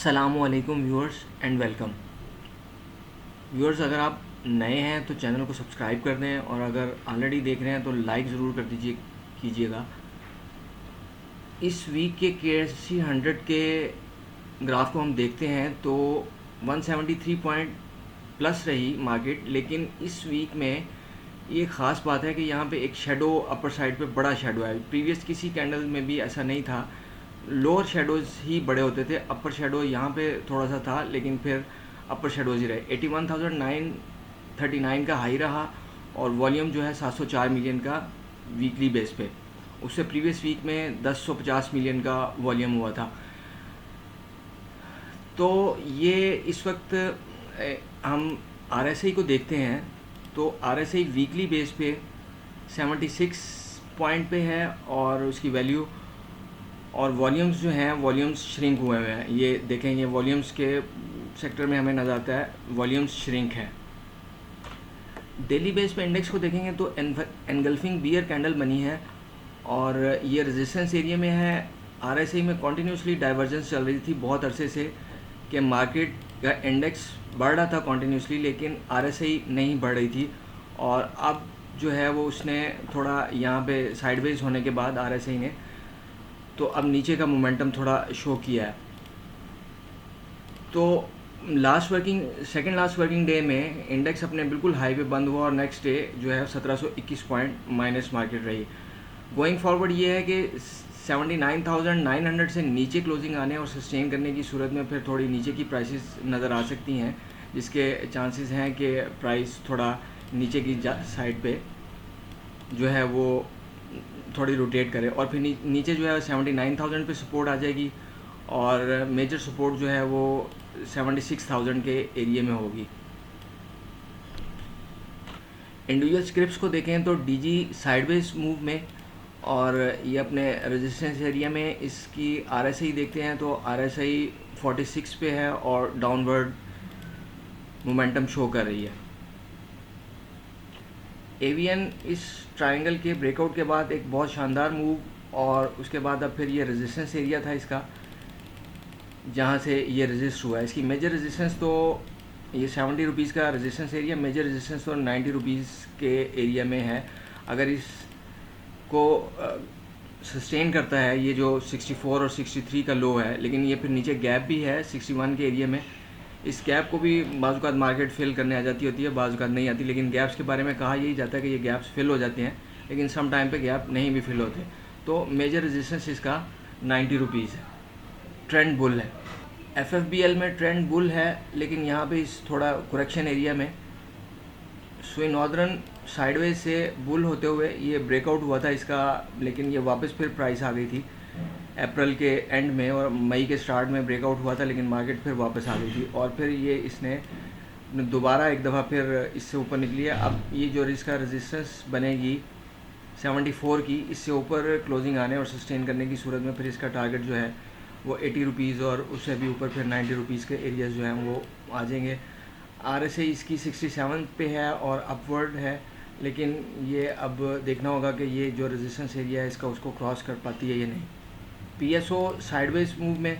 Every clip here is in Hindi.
अस्सलामुअलैकुम व्यूअर्स एंड वेलकम। व्यूअर्स, अगर आप नए हैं तो चैनल को सब्सक्राइब कर दें और अगर ऑलरेडी देख रहे हैं तो लाइक ज़रूर कर कीजिएगा। इस वीक के KSE 100 के ग्राफ को हम देखते हैं तो 173 पॉइंट प्लस रही मार्केट, लेकिन इस वीक में ये ख़ास बात है कि यहाँ पे एक शेडो अपर साइड पे बड़ा शेडो है। प्रीवियस किसी कैंडल में भी ऐसा नहीं था, लोअर शेडोज़ ही बड़े होते थे। अपर शेडो यहाँ पे थोड़ा सा था, लेकिन फिर अपर शेडोज़ ही रहे। 81,939 का हाई रहा और वॉल्यूम जो है 704 मिलियन का वीकली बेस पे। उससे प्रीवियस वीक में 1050 मिलियन का वॉल्यूम हुआ था। तो ये इस वक्त हम RSI को देखते हैं तो RSI वीकली बेस पे 76 पॉइंट पे है और उसकी वैल्यू और वॉल्यूम्स जो हैं वॉल्यूम्स श्रिंक हुए हैं। ये देखें, ये वॉल्यूम्स के सेक्टर में हमें नज़र आता है वॉल्यूम्स श्रिंक है। डेली बेस पे इंडेक्स को देखेंगे तो एनगल्फिंग बियर कैंडल बनी है और ये रेजिस्टेंस एरिया में है। RSI में कॉन्टीन्यूसली डाइवर्जेंस चल रही थी बहुत अरसे से कि मार्केट का इंडेक्स बढ़ रहा था कॉन्टीन्यूसली, लेकिन RSI नहीं बढ़ रही थी। और अब जो है वो उसने थोड़ा यहाँ पे साइडवेज होने के बाद RSI ने तो अब नीचे का मोमेंटम थोड़ा शो किया है। तो सेकंड लास्ट वर्किंग डे में इंडेक्स अपने बिल्कुल हाई पे बंद हुआ और नेक्स्ट डे जो है 1721 पॉइंट माइनस मार्केट रही। गोइंग फॉरवर्ड ये है कि 79,900 से नीचे क्लोजिंग आने और सस्टेन करने की सूरत में फिर थोड़ी नीचे की प्राइसेस नज़र आ सकती हैं, जिसके चांसेस हैं कि प्राइस थोड़ा नीचे की साइड पे जो है वो थोड़ी रोटेट करे और फिर नीचे जो है 79,000 पे सपोर्ट आ जाएगी और मेजर सपोर्ट जो है वो 76,000 के एरिया में होगी। इंडिविजुअल स्क्रिप्ट्स को देखें तो DG साइडवेज मूव में और ये अपने रेजिस्टेंस एरिया में इसकी RSI देखते हैं तो RSI 46 पे है और डाउनवर्ड मोमेंटम शो कर रही है। AVN इस ट्रायंगल के ब्रेकआउट के बाद एक बहुत शानदार मूव और उसके बाद अब फिर ये रेजिस्टेंस एरिया था इसका जहाँ से ये रेजिस्ट हुआ है। इसकी मेजर रेजिस्टेंस तो ये 70 रुपीज़ का रेजिस्टेंस एरिया, मेजर रेजिस्टेंस तो 90 रुपीज़ के एरिया में है। अगर इसको सस्टेन करता है ये जो 64 और 63 का लो है, लेकिन ये फिर नीचे गैप भी है 61 के एरिया में। इस गैप को भी बाज़ मार्केट फिल करने आ जाती होती है, बाज़ नहीं आती, लेकिन गैप्स के बारे में कहा यही जाता है कि ये गैप्स फिल हो जाते हैं, लेकिन सम टाइम पे गैप नहीं भी फिल होते। तो मेजर रेजिस्टेंस इसका 90 रुपीज़ है। ट्रेंड बुल है। FFBL में ट्रेंड बुल है, लेकिन यहाँ पे इस थोड़ा करेक्शन एरिया में स्वी नॉर्दर्न साइडवेज से बुल होते हुए ये ब्रेकआउट हुआ था इसका, लेकिन ये वापस फिर प्राइस आ गई थी अप्रैल के एंड में और मई के स्टार्ट में ब्रेकआउट हुआ था, लेकिन मार्केट फिर वापस आ गई थी और फिर ये इसने दोबारा एक दफ़ा फिर इससे ऊपर निकली है। अब ये जो इसका रेजिस्टेंस बनेगी 74 की, इससे ऊपर क्लोजिंग आने और सस्टेन करने की सूरत में फिर इसका टारगेट जो है वो 80 रुपीज़ और उससे भी ऊपर फिर 90 रुपीज़ के एरियाज़ जो हैं वो आ जाएंगे। RSI इसकी 67 पे है और अपवर्ड है, लेकिन ये अब देखना होगा कि ये जो रेजिस्टेंस एरिया है इसका उसको क्रॉस कर पाती है या नहीं। PSO साइडवेज मूव में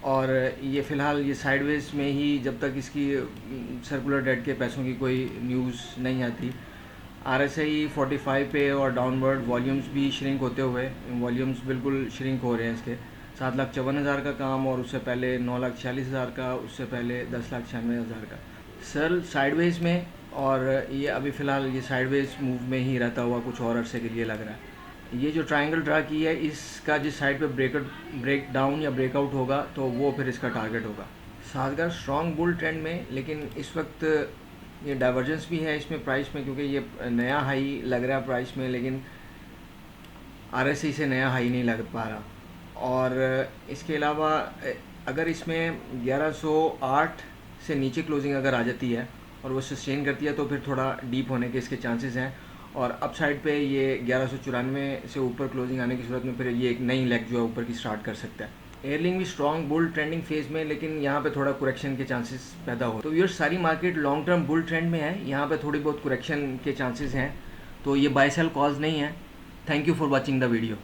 और ये फ़िलहाल ये साइडवेज में ही जब तक इसकी सर्कुलर डेट के पैसों की कोई न्यूज़ नहीं आती। RSI 45 पे और डाउनवर्ड वॉल्यूम्स भी श्रिंक होते हुए, वॉल्यूम्स बिल्कुल श्रिंक हो रहे हैं इसके। 7,54,000 का काम और उससे पहले 9,46,000 का, उससे पहले 10,96,000 का। सर साइडवेज में और ये अभी फ़िलहाल ये साइडवेज मूव में ही रहता हुआ कुछ और अरसे के लिए लग रहा है। ये जो ट्रायंगल ड्रा की है इसका जिस साइड पे ब्रेक डाउन या ब्रेकआउट होगा तो वो फिर इसका टारगेट होगा। साजगार स्ट्रॉन्ग बुल ट्रेंड में, लेकिन इस वक्त ये डाइवर्जेंस भी है इसमें प्राइस में, क्योंकि ये नया हाई लग रहा है प्राइस में, लेकिन RSI से नया हाई नहीं लग पा रहा। और इसके अलावा अगर इसमें 1108 से नीचे क्लोजिंग अगर आ जाती है और वो सस्टेन करती है तो फिर थोड़ा डीप होने के इसके चांसेस हैं और अप साइड पे ये 1194 से ऊपर क्लोजिंग आने की सूरत में फिर ये एक नई लेग जो है ऊपर की स्टार्ट कर सकता है। एयरलिंक भी स्ट्रॉन्ग बुल ट्रेंडिंग फेज में, लेकिन यहाँ पे थोड़ा करेक्शन के चांसेस पैदा हो। तो ये सारी market long term bull trend में है, यहाँ पे थोड़ी बहुत करेक्शन के चांसेस हैं, तो ये बाय सेल कॉज नहीं है। Thank you for watching the video.